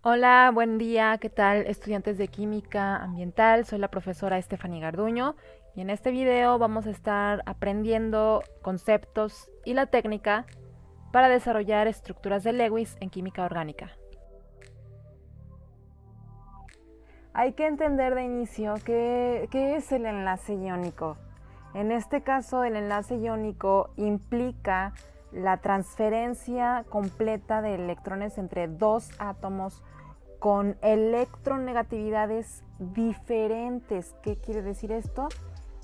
Hola, buen día, ¿qué tal estudiantes de química ambiental? Soy la profesora Stephanie Garduño y en este video vamos a estar aprendiendo conceptos y la técnica para desarrollar estructuras de Lewis en química orgánica. Hay que entender de inicio qué es el enlace iónico. En este caso, el enlace iónico implica la transferencia completa de electrones entre dos átomos con electronegatividades diferentes. ¿Qué quiere decir esto?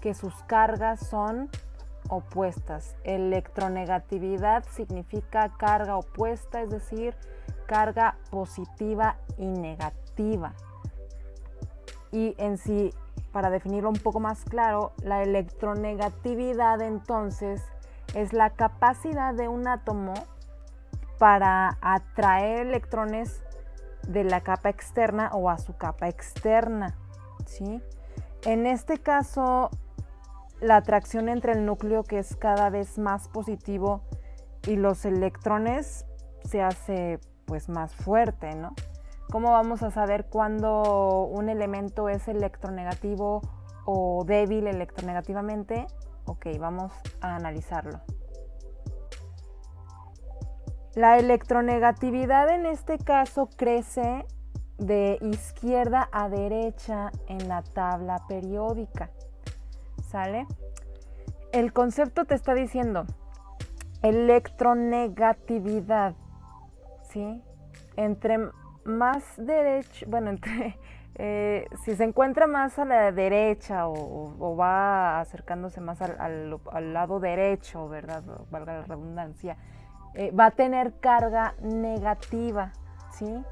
Que sus cargas son opuestas. Electronegatividad significa carga opuesta, es decir, carga positiva y negativa. Y en sí, para definirlo un poco más claro, la electronegatividad entonces es la capacidad de un átomo para atraer electrones de la capa externa o a su capa externa, ¿sí? En este caso, la atracción entre el núcleo, que es cada vez más positivo, y los electrones se hace pues más fuerte, ¿no? ¿Cómo vamos a saber cuándo un elemento es electronegativo o débil electronegativamente? Ok, vamos a analizarlo. La electronegatividad en este caso crece de izquierda a derecha en la tabla periódica, ¿sale? El concepto te está diciendo electronegatividad, ¿sí? Entre más derecho, bueno, si se encuentra más a la derecha o va acercándose más al lado derecho, ¿verdad? Valga la redundancia, va a tener carga negativa, ¿sí?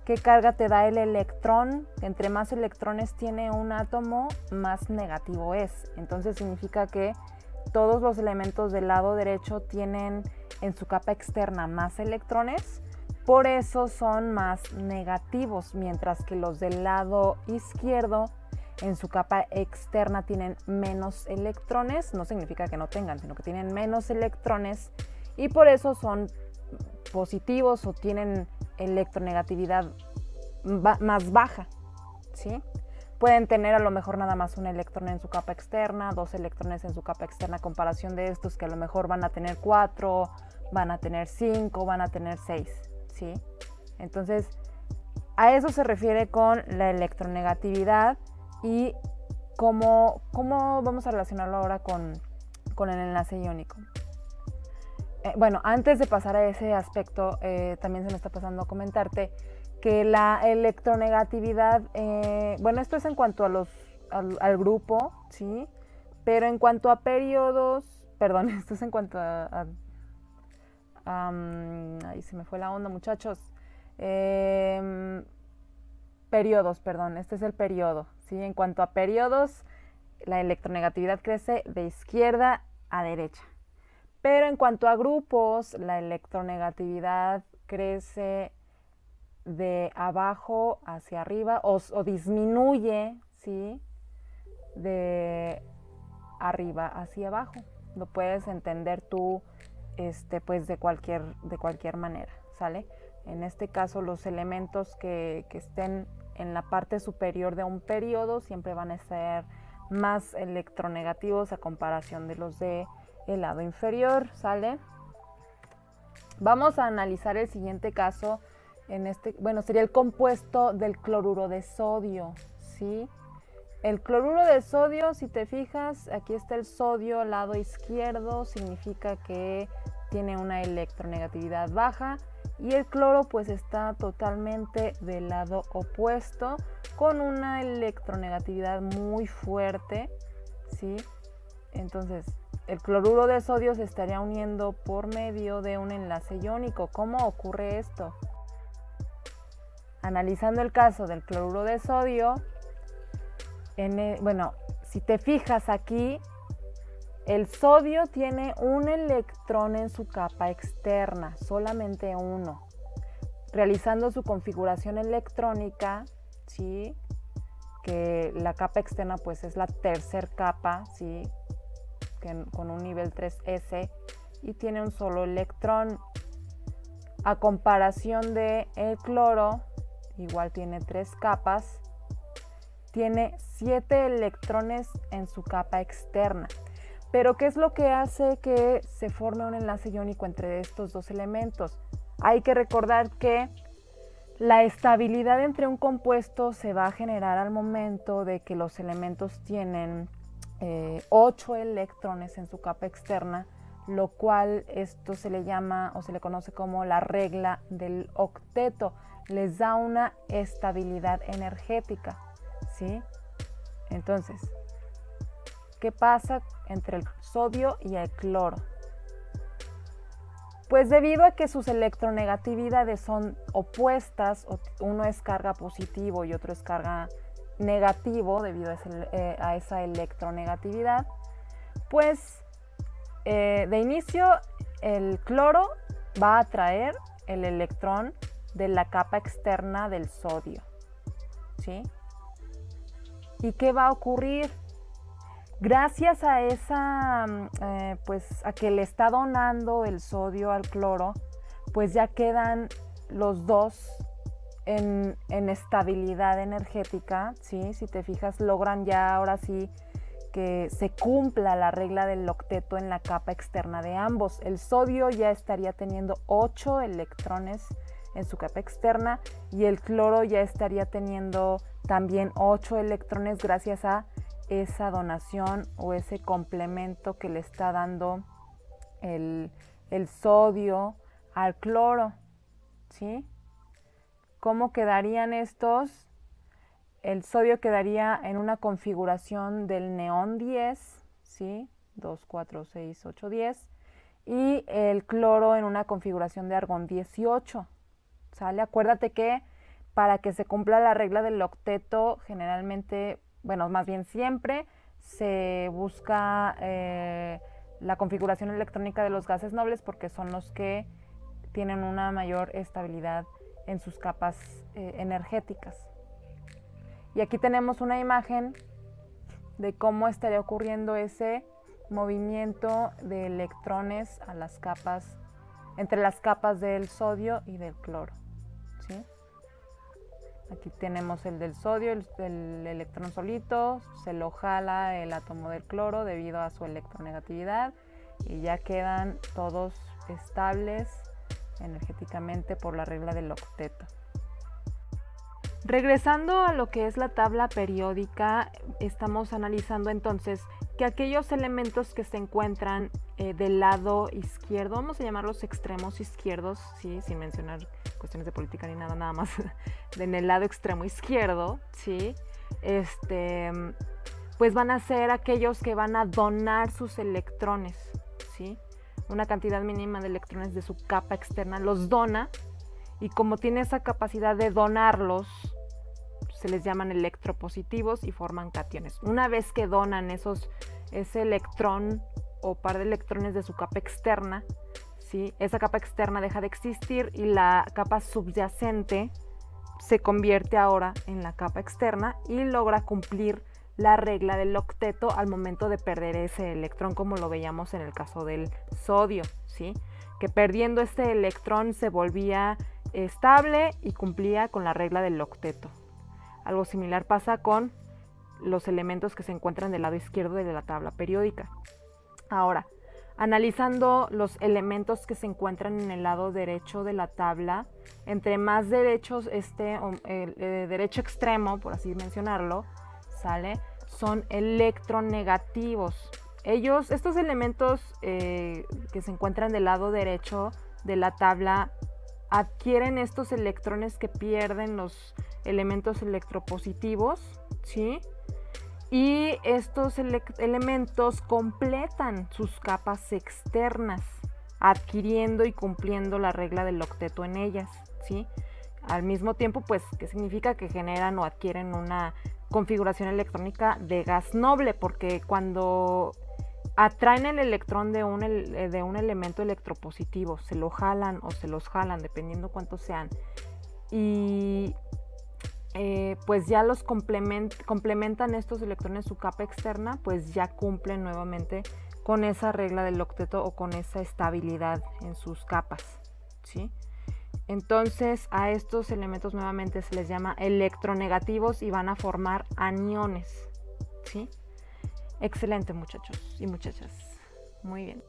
¿Qué carga te da el electrón? Entre más electrones tiene un átomo, más negativo es. Entonces significa que todos los elementos del lado derecho tienen en su capa externa más electrones, por eso son más negativos, mientras que los del lado izquierdo en su capa externa tienen menos electrones. No significa que no tengan, sino que tienen menos electrones y por eso son positivos o tienen electronegatividad más baja, ¿sí? Pueden tener a lo mejor nada más un electrón en su capa externa, dos electrones en su capa externa, a comparación de estos que a lo mejor van a tener 4, van a tener 5, van a tener 6, ¿sí? Entonces, a eso se refiere con la electronegatividad y cómo vamos a relacionarlo ahora con el enlace iónico. Bueno, antes de pasar a ese aspecto, también se me está pasando a comentarte que la electronegatividad, bueno, esto es en cuanto a al grupo, ¿sí? Pero en cuanto a periodos, perdón, esto es en cuanto ahí se me fue la onda, muchachos. Periodos, perdón, este es el periodo, ¿sí? En cuanto a periodos, la electronegatividad crece de izquierda a derecha. Pero en cuanto a grupos, la electronegatividad crece de abajo hacia arriba o disminuye, ¿sí? De arriba hacia abajo. Lo puedes entender tú pues de cualquier manera, ¿sale? En este caso, los elementos que estén en la parte superior de un periodo siempre van a ser más electronegativos a comparación de los de el lado inferior, ¿sale? Vamos a analizar el siguiente caso. Bueno, sería el compuesto del cloruro de sodio, ¿sí? El cloruro de sodio, si te fijas, aquí está el sodio al lado izquierdo, significa que tiene una electronegatividad baja, y el cloro pues está totalmente del lado opuesto con una electronegatividad muy fuerte, ¿sí? Entonces, el cloruro de sodio se estaría uniendo por medio de un enlace iónico. ¿Cómo ocurre esto? Analizando el caso del cloruro de sodio, bueno, si te fijas aquí, el sodio tiene un electrón en su capa externa, solamente uno. Realizando su configuración electrónica, ¿sí? Que la capa externa pues es la tercera capa, ¿sí? Con un nivel 3s y tiene un solo electrón. A comparación de el cloro, igual tiene 3 capas, tiene 7 electrones en su capa externa. Pero ¿qué es lo que hace que se forme un enlace iónico entre estos dos elementos? Hay que recordar que la estabilidad entre un compuesto se va a generar al momento de que los elementos tienen 8 electrones en su capa externa, lo cual esto se le llama o se le conoce como la regla del octeto. Les da una estabilidad energética, ¿sí? Entonces, ¿qué pasa entre el sodio y el cloro? Pues debido a que sus electronegatividades son opuestas, uno es carga positivo y otro es carga negativo debido a esa electronegatividad, pues de inicio el cloro va a atraer el electrón de la capa externa del sodio, ¿sí? ¿Y qué va a ocurrir? Gracias a esa, pues a que le está donando el sodio al cloro, pues ya quedan los dos en estabilidad energética, ¿sí? Si te fijas, logran ya ahora sí que se cumpla la regla del octeto en la capa externa de ambos. El sodio ya estaría teniendo 8 electrones en su capa externa y el cloro ya estaría teniendo también 8 electrones gracias a esa donación o ese complemento que le está dando el sodio al cloro, ¿sí? ¿Cómo quedarían estos? El sodio quedaría en una configuración del neón 10, ¿sí? 2, 4, 6, 8, 10. Y el cloro en una configuración de argón 18, ¿sale? Acuérdate que para que se cumpla la regla del octeto, generalmente, bueno, más bien siempre, se busca la configuración electrónica de los gases nobles porque son los que tienen una mayor estabilidad en sus capas energéticas. Y aquí tenemos una imagen de cómo estaría ocurriendo ese movimiento de electrones a las capas, entre las capas del sodio y del cloro, ¿sí? Aquí tenemos el del sodio, el electrón solito, se lo jala el átomo del cloro debido a su electronegatividad y ya quedan todos estables energéticamente por la regla del octeto. Regresando a lo que es la tabla periódica, estamos analizando entonces que aquellos elementos que se encuentran del lado izquierdo, vamos a llamarlos extremos izquierdos, ¿sí? Sin mencionar cuestiones de política ni nada, nada más en el lado extremo izquierdo, ¿sí? Pues van a ser aquellos que van a donar sus electrones, ¿sí? Una cantidad mínima de electrones de su capa externa los dona, y como tiene esa capacidad de donarlos, se les llaman electropositivos y forman cationes. Una vez que donan ese electrón o par de electrones de su capa externa, ¿sí? Esa capa externa deja de existir y la capa subyacente se convierte ahora en la capa externa y logra cumplir la regla del octeto al momento de perder ese electrón, como lo veíamos en el caso del sodio, ¿sí? Que perdiendo este electrón se volvía estable y cumplía con la regla del octeto. Algo similar pasa con los elementos que se encuentran del lado izquierdo de la tabla periódica. Ahora, analizando los elementos que se encuentran en el lado derecho de la tabla, entre más derechos esté, el derecho extremo, por así mencionarlo, ¿sale? Son electronegativos. Estos elementos que se encuentran del lado derecho de la tabla adquieren estos electrones que pierden los elementos electropositivos, ¿sí? Y estos elementos completan sus capas externas, adquiriendo y cumpliendo la regla del octeto en ellas, ¿sí? Al mismo tiempo, pues, ¿qué significa? Que generan o adquieren una configuración electrónica de gas noble, porque cuando atraen el electrón de un elemento electropositivo, se lo jalan o se los jalan, dependiendo cuántos sean, y pues ya los complementan estos electrones su capa externa, pues ya cumplen nuevamente con esa regla del octeto o con esa estabilidad en sus capas, ¿sí? Entonces a estos elementos nuevamente se les llama electronegativos y van a formar aniones, ¿sí? Excelente, muchachos y muchachas. Muy bien.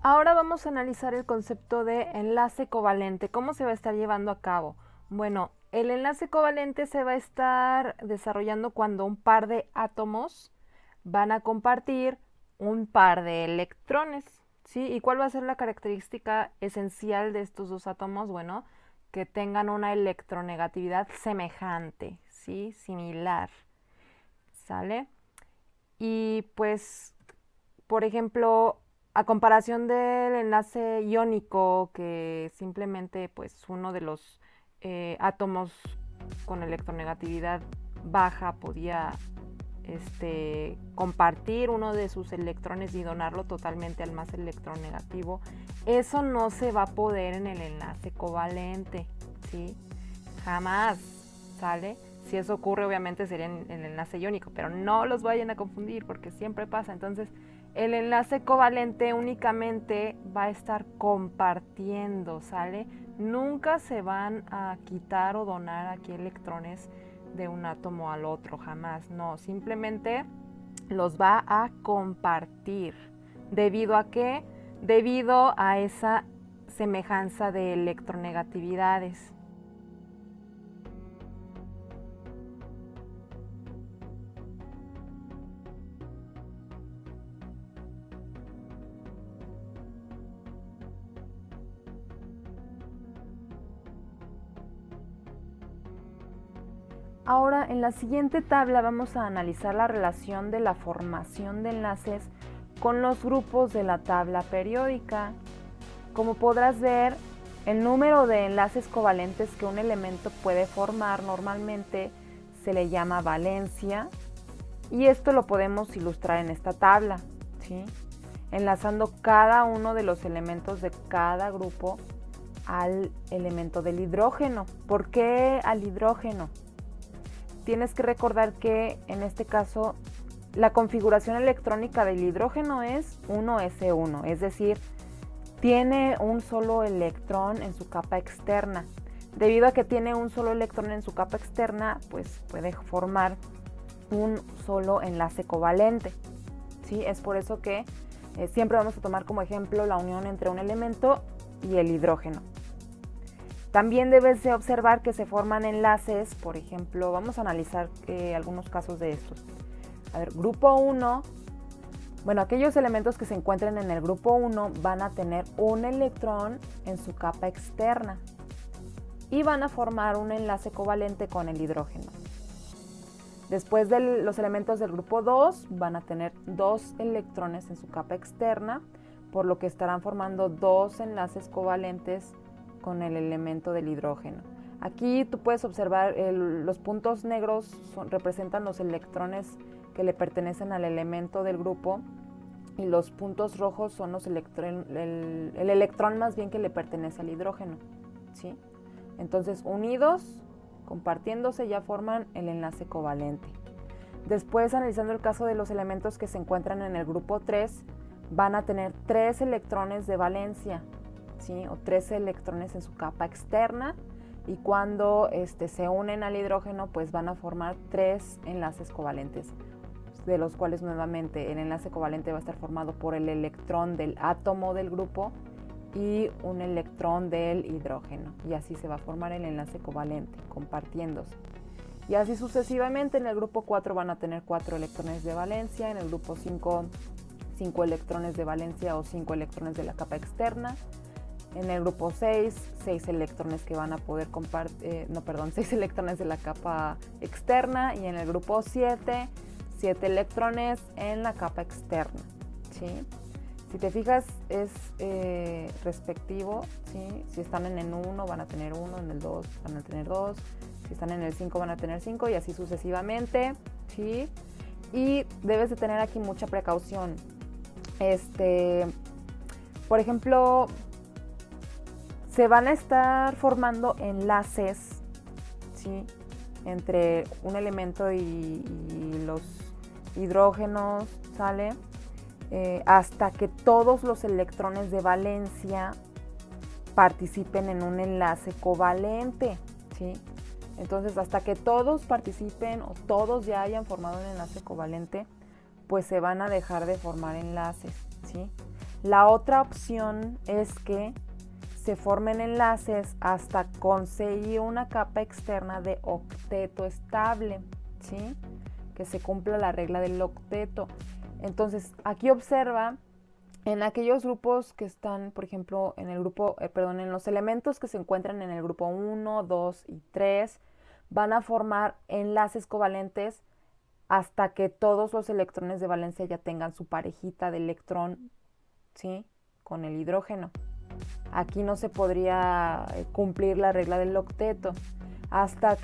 Ahora vamos a analizar el concepto de enlace covalente. ¿Cómo se va a estar llevando a cabo? Bueno, el enlace covalente se va a estar desarrollando cuando un par de átomos van a compartir un par de electrones, ¿sí? ¿Y cuál va a ser la característica esencial de estos dos átomos? Bueno, que tengan una electronegatividad semejante, ¿sí? Similar, ¿sale? Y pues, por ejemplo, a comparación del enlace iónico, que simplemente pues uno de los átomos con electronegatividad baja podía compartir uno de sus electrones y donarlo totalmente al más electronegativo, eso no se va a poder en el enlace covalente, ¿sí? Jamás, ¿sale? Si eso ocurre, obviamente sería en el enlace iónico, pero no los vayan a confundir porque siempre pasa. Entonces, el enlace covalente únicamente va a estar compartiendo, ¿sale? Nunca se van a quitar o donar aquí electrones de un átomo al otro, jamás, no, simplemente los va a compartir. ¿Debido a qué? Debido a esa semejanza de electronegatividades. Ahora, en la siguiente tabla vamos a analizar la relación de la formación de enlaces con los grupos de la tabla periódica. Como podrás ver, el número de enlaces covalentes que un elemento puede formar normalmente se le llama valencia, y esto lo podemos ilustrar en esta tabla, ¿sí? Enlazando cada uno de los elementos de cada grupo al elemento del hidrógeno. ¿Por qué al hidrógeno? Tienes que recordar que en este caso la configuración electrónica del hidrógeno es 1s1, es decir, tiene un solo electrón en su capa externa. Debido a que tiene un solo electrón en su capa externa, pues puede formar un solo enlace covalente, ¿sí? Es por eso que siempre vamos a tomar como ejemplo la unión entre un elemento y el hidrógeno. También debes de observar que se forman enlaces, por ejemplo, vamos a analizar algunos casos de estos. A ver, grupo 1, bueno, aquellos elementos que se encuentren en el grupo 1 van a tener un electrón en su capa externa y van a formar un enlace covalente con el hidrógeno. Después de los elementos del grupo 2 van a tener dos electrones en su capa externa, por lo que estarán formando dos enlaces covalentes con el elemento del hidrógeno. Aquí tú puedes observar los puntos negros representan los electrones que le pertenecen al elemento del grupo y los puntos rojos son el electrón más bien que le pertenece al hidrógeno, ¿sí? Entonces unidos, compartiéndose, ya forman el enlace covalente. Después, analizando el caso de los elementos que se encuentran en el grupo 3, van a tener 3 electrones de valencia, ¿sí? O 3 electrones en su capa externa, y cuando se unen al hidrógeno pues van a formar 3 enlaces covalentes, de los cuales nuevamente el enlace covalente va a estar formado por el electrón del átomo del grupo y un electrón del hidrógeno, y así se va a formar el enlace covalente, compartiéndose. Y así sucesivamente. En el grupo 4 van a tener 4 electrones de valencia, en el grupo 5 5 electrones de valencia o 5 electrones de la capa externa. En el grupo 6, 6 electrones que van a poder compartir, 6 electrones de la capa externa, y en el grupo 7, 7 electrones en la capa externa, ¿sí? Si te fijas es respectivo, ¿sí? Si están en el 1 van a tener 1, en el 2 van a tener 2, si están en el 5 van a tener 5 y así sucesivamente, ¿sí? Y debes de tener aquí mucha precaución. Por ejemplo, se van a estar formando enlaces, ¿sí? Entre un elemento y los hidrógenos, ¿sale? Hasta que todos los electrones de valencia participen en un enlace covalente, ¿sí? Entonces, hasta que todos participen o todos ya hayan formado un enlace covalente, pues se van a dejar de formar enlaces, ¿sí? La otra opción es que se formen enlaces hasta conseguir una capa externa de octeto estable, ¿sí? Que se cumpla la regla del octeto. Entonces, aquí observa en aquellos grupos que están, por ejemplo, en el grupo, en los elementos que se encuentran en el grupo 1, 2 y 3, van a formar enlaces covalentes hasta que todos los electrones de valencia ya tengan su parejita de electrón, ¿sí? Con el hidrógeno. Aquí no se podría cumplir la regla del octeto. Hasta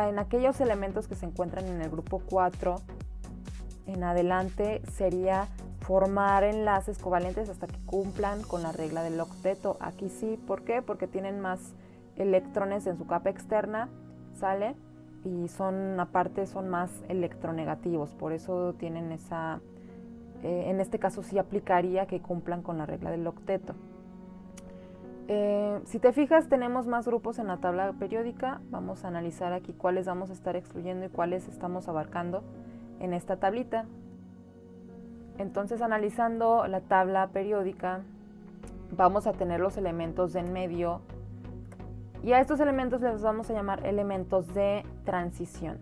en aquellos elementos que se encuentran en el grupo 4, en adelante sería formar enlaces covalentes hasta que cumplan con la regla del octeto. Aquí sí, ¿por qué? Porque tienen más electrones en su capa externa, ¿sale? Y son más electronegativos, por eso tienen esa, en este caso sí aplicaría que cumplan con la regla del octeto. Si te fijas, tenemos más grupos en la tabla periódica. Vamos a analizar aquí cuáles vamos a estar excluyendo y cuáles estamos abarcando en esta tablita. Entonces, analizando la tabla periódica, vamos a tener los elementos de en medio y a estos elementos les vamos a llamar elementos de transición,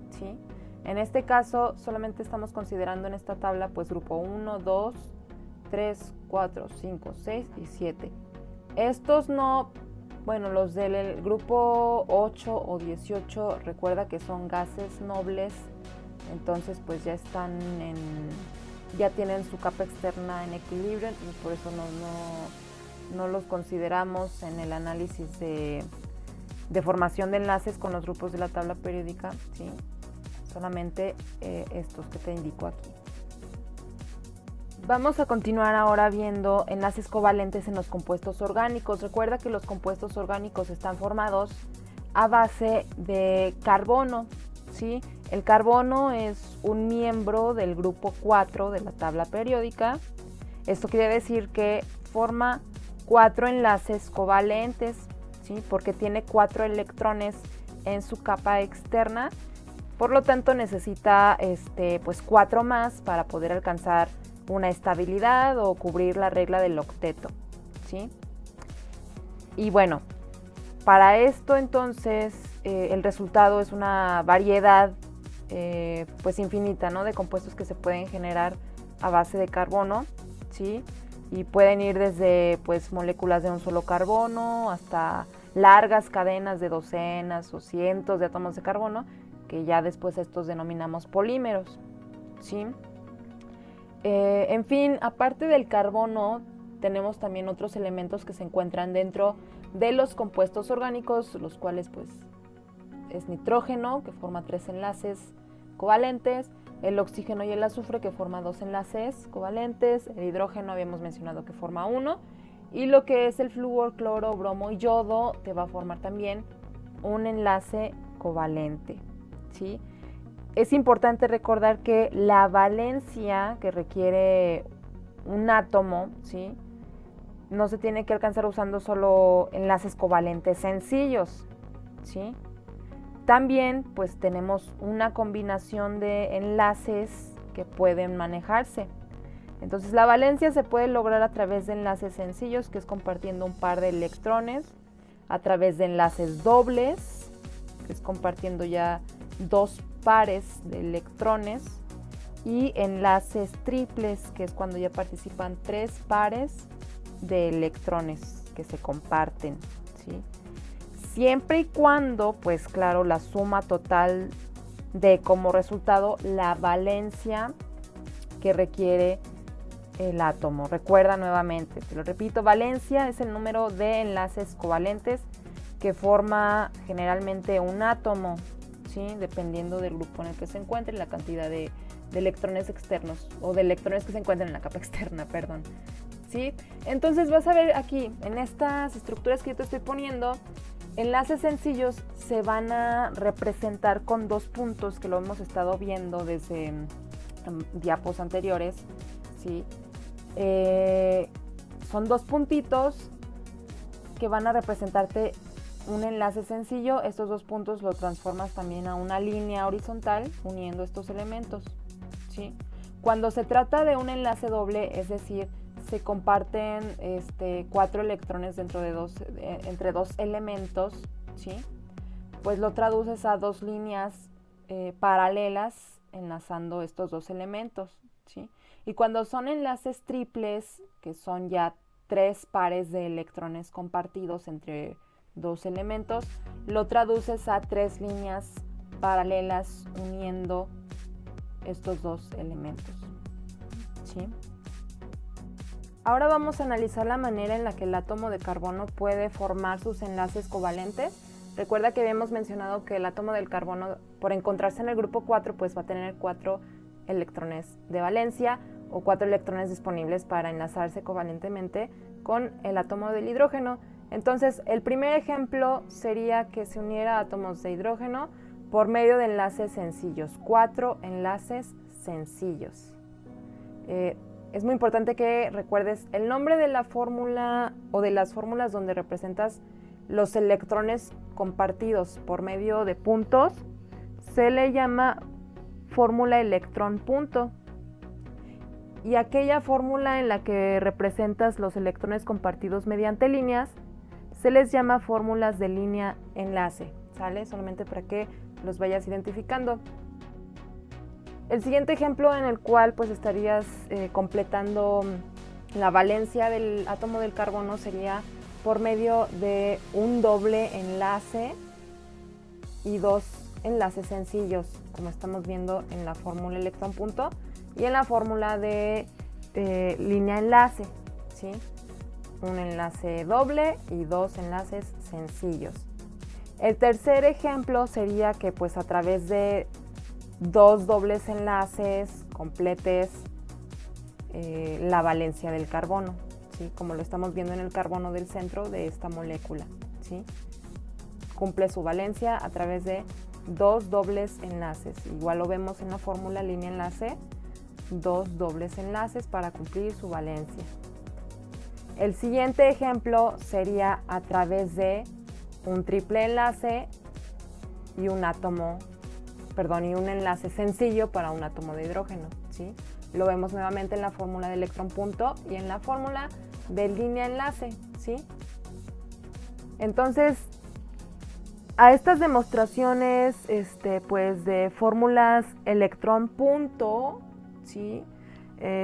¿sí? En este caso, solamente estamos considerando en esta tabla pues grupo 1, 2, 3, 4, 5, 6 y 7. Estos no, bueno, los del grupo 8 o 18, recuerda que son gases nobles, entonces pues ya tienen su capa externa en equilibrio, y por eso no los consideramos en el análisis de formación de enlaces con los grupos de la tabla periódica, ¿sí? Solamente estos que te indico aquí. Vamos a continuar ahora viendo enlaces covalentes en los compuestos orgánicos. Recuerda que los compuestos orgánicos están formados a base de carbono, ¿sí? El carbono es un miembro del grupo 4 de la tabla periódica. Esto quiere decir que forma 4 enlaces covalentes, ¿sí? Porque tiene 4 electrones en su capa externa. Por lo tanto, necesita pues 4 más para poder alcanzar una estabilidad o cubrir la regla del octeto, ¿sí? Y bueno, para esto entonces el resultado es una variedad pues infinita, ¿no? De compuestos que se pueden generar a base de carbono, ¿sí? Y pueden ir desde pues moléculas de un solo carbono hasta largas cadenas de docenas o cientos de átomos de carbono, que ya después estos denominamos polímeros, ¿sí? En fin, aparte del carbono, tenemos también otros elementos que se encuentran dentro de los compuestos orgánicos, los cuales pues es nitrógeno, que forma 3 enlaces covalentes, el oxígeno y el azufre, que forma 2 enlaces covalentes, el hidrógeno habíamos mencionado que forma 1, y lo que es el flúor, cloro, bromo y yodo te va a formar también un enlace covalente, ¿sí? Es importante recordar que la valencia que requiere un átomo, ¿sí? No se tiene que alcanzar usando solo enlaces covalentes sencillos, ¿sí? También pues tenemos una combinación de enlaces que pueden manejarse. Entonces la valencia se puede lograr a través de enlaces sencillos, que es compartiendo un par de electrones, a través de enlaces dobles, que es compartiendo ya 2 pares de electrones, y enlaces triples, que es cuando ya participan 3 pares de electrones que se comparten, ¿sí? Siempre y cuando, pues claro, la suma total dé como resultado la valencia que requiere el átomo. Recuerda nuevamente, te lo repito, valencia es el número de enlaces covalentes que forma generalmente un átomo, ¿sí? Dependiendo del grupo en el que se encuentre, la cantidad de electrones externos o de electrones que se encuentran en la capa externa, perdón, ¿sí? Entonces vas a ver aquí, en estas estructuras que yo te estoy poniendo, enlaces sencillos se van a representar con 2 puntos, que lo hemos estado viendo desde diapos anteriores, ¿sí? Son 2 puntitos que van a representarte un enlace sencillo. Estos dos puntos lo transformas también a una línea horizontal uniendo estos elementos, ¿sí? Cuando se trata de un enlace doble, es decir, se comparten 4 electrones dentro de entre dos elementos, ¿sí? Pues lo traduces a 2 líneas paralelas enlazando estos 2 elementos, ¿sí? Y cuando son enlaces triples, que son ya 3 pares de electrones compartidos entre 2 elementos, lo traduces a 3 líneas paralelas uniendo estos 2 elementos, ¿sí? Ahora vamos a analizar la manera en la que el átomo de carbono puede formar sus enlaces covalentes. Recuerda que habíamos mencionado que el átomo del carbono, por encontrarse en el grupo 4, pues va a tener 4 electrones de valencia o 4 electrones disponibles para enlazarse covalentemente con el átomo del hidrógeno. Entonces, el primer ejemplo sería que se uniera átomos de hidrógeno por medio de enlaces sencillos, 4 enlaces sencillos. Es muy importante que recuerdes el nombre de la fórmula o de las fórmulas donde representas los electrones compartidos por medio de puntos, se le llama fórmula electrón punto. Y aquella fórmula en la que representas los electrones compartidos mediante líneas, se les llama fórmulas de línea enlace, ¿sale? Solamente para que los vayas identificando. El siguiente ejemplo en el cual pues estarías completando la valencia del átomo del carbono sería por medio de un doble enlace y 2 enlaces sencillos, como estamos viendo en la fórmula electrón punto y en la fórmula de línea enlace, ¿sí? Un enlace doble y 2 enlaces sencillos. El tercer ejemplo sería que pues a través de 2 dobles enlaces completes la valencia del carbono, ¿sí? Como lo estamos viendo en el carbono del centro de esta molécula, ¿sí? Cumple su valencia a través de 2 dobles enlaces. Igual lo vemos en la fórmula línea enlace, 2 dobles enlaces para cumplir su valencia. El siguiente ejemplo sería a través de un triple enlace y un enlace sencillo para un átomo de hidrógeno, ¿sí? Lo vemos nuevamente en la fórmula de electrón punto y en la fórmula de línea enlace, ¿sí? Entonces, a estas demostraciones pues de fórmulas electrón punto, ¿sí?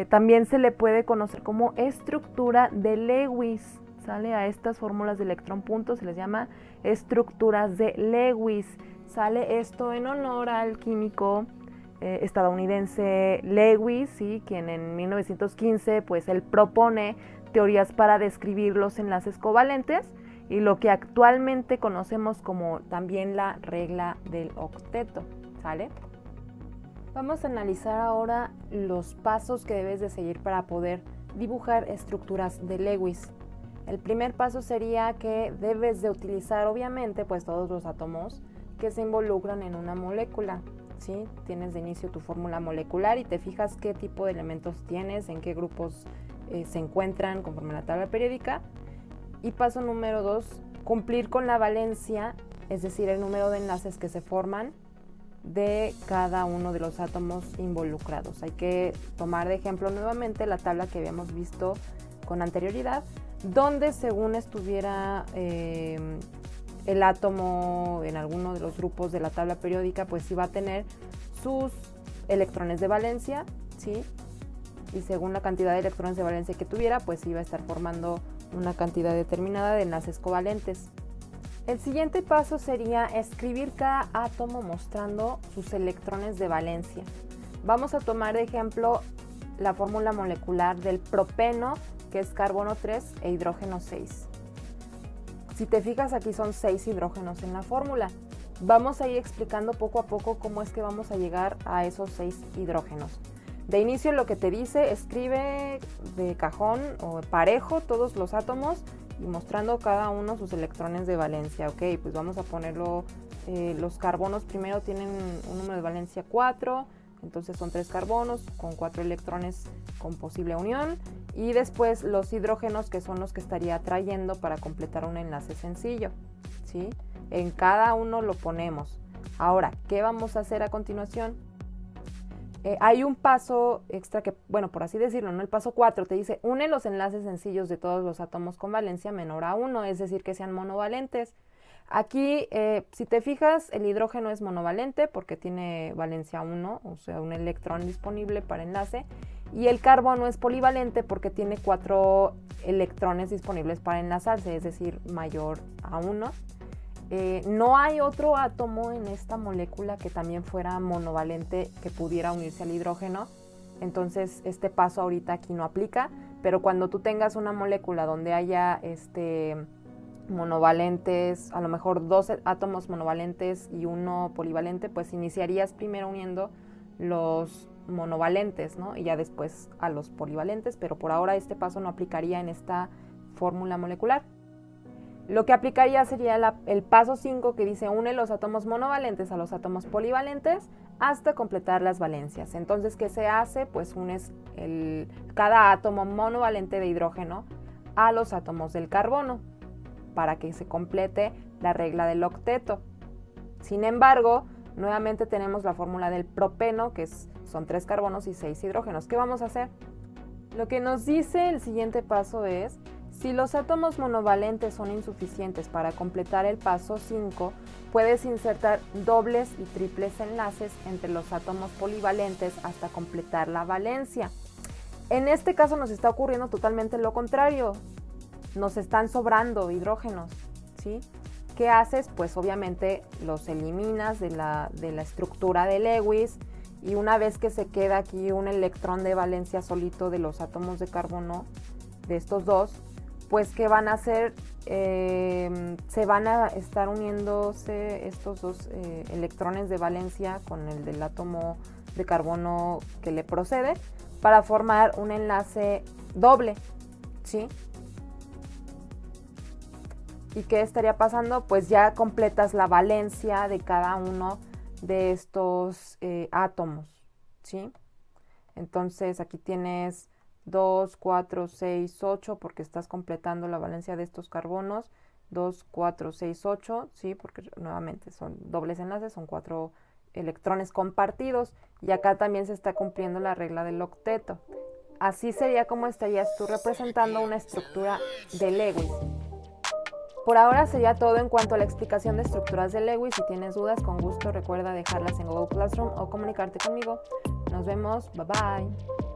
También se le puede conocer como estructura de Lewis, ¿sale? A estas fórmulas de electrón punto se les llama estructuras de Lewis. Sale esto en honor al químico estadounidense Lewis, ¿sí? Quien en 1915 pues él propone teorías para describir los enlaces covalentes y lo que actualmente conocemos como también la regla del octeto, ¿sale? Vamos a analizar ahora los pasos que debes de seguir para poder dibujar estructuras de Lewis. El primer paso sería que debes de utilizar obviamente pues todos los átomos que se involucran en una molécula, ¿sí? Tienes de inicio tu fórmula molecular y te fijas qué tipo de elementos tienes, en qué grupos se encuentran conforme a la tabla periódica. Y paso número 2, cumplir con la valencia, es decir, el número de enlaces que se forman de cada uno de los átomos involucrados. Hay que tomar de ejemplo nuevamente la tabla que habíamos visto con anterioridad, donde según estuviera el átomo en alguno de los grupos de la tabla periódica, pues iba a tener sus electrones de valencia, ¿sí? Y según la cantidad de electrones de valencia que tuviera, pues iba a estar formando una cantidad determinada de enlaces covalentes. El siguiente paso sería escribir cada átomo mostrando sus electrones de valencia. Vamos a tomar de ejemplo la fórmula molecular del propeno, que es carbono 3 e hidrógeno 6. Si te fijas, aquí son 6 hidrógenos en la fórmula. Vamos a ir explicando poco a poco cómo es que vamos a llegar a esos 6 hidrógenos. De inicio lo que te dice, escribe de cajón o parejo todos los átomos y mostrando cada uno sus electrones de valencia. Ok, pues vamos a ponerlo, los carbonos primero tienen un número de valencia 4, entonces son 3 carbonos con 4 electrones con posible unión y después los hidrógenos, que son los que estaría trayendo para completar un enlace sencillo, ¿sí? En cada uno lo ponemos. Ahora, ¿qué vamos a hacer a continuación? Hay un paso extra que, bueno, por así decirlo, ¿no? El paso 4 te dice, une los enlaces sencillos de todos los átomos con valencia menor a 1, es decir, que sean monovalentes. Aquí, si te fijas, el hidrógeno es monovalente porque tiene valencia 1, o sea, un electrón disponible para enlace, y el carbono es polivalente porque tiene 4 electrones disponibles para enlazarse, es decir, mayor a 1. No hay otro átomo en esta molécula que también fuera monovalente que pudiera unirse al hidrógeno, entonces este paso ahorita aquí no aplica, pero cuando tú tengas una molécula donde haya monovalentes, a lo mejor 2 átomos monovalentes y uno polivalente, pues iniciarías primero uniendo los monovalentes, ¿no? Y ya después a los polivalentes, pero por ahora este paso no aplicaría en esta fórmula molecular. Lo que aplicaría sería el paso 5, que dice une los átomos monovalentes a los átomos polivalentes hasta completar las valencias. Entonces, ¿qué se hace? Pues unes cada átomo monovalente de hidrógeno a los átomos del carbono para que se complete la regla del octeto. Sin embargo, nuevamente tenemos la fórmula del propeno, que son 3 carbonos y 6 hidrógenos. ¿Qué vamos a hacer? Lo que nos dice el siguiente paso es: si los átomos monovalentes son insuficientes para completar el paso 5, puedes insertar dobles y triples enlaces entre los átomos polivalentes hasta completar la valencia. En este caso nos está ocurriendo totalmente lo contrario. Nos están sobrando hidrógenos, ¿sí? ¿Qué haces? Pues obviamente los eliminas de la estructura de Lewis, y una vez que se queda aquí un electrón de valencia solito de los átomos de carbono, de estos dos, pues ¿qué van a hacer? Se van a estar uniéndose estos dos electrones de valencia con el del átomo de carbono que le procede para formar un enlace doble, ¿sí? ¿Y qué estaría pasando? Pues ya completas la valencia de cada uno de estos átomos, ¿sí? Entonces aquí tienes 2, 4, 6, 8, porque estás completando la valencia de estos carbonos. 2, 4, 6, 8, ¿sí? Porque nuevamente son dobles enlaces, son 4 electrones compartidos. Y acá también se está cumpliendo la regla del octeto. Así sería como estarías tú representando una estructura de Lewis. Por ahora sería todo en cuanto a la explicación de estructuras de Lewis. Si tienes dudas, con gusto recuerda dejarlas en Google Classroom o comunicarte conmigo. Nos vemos, bye bye.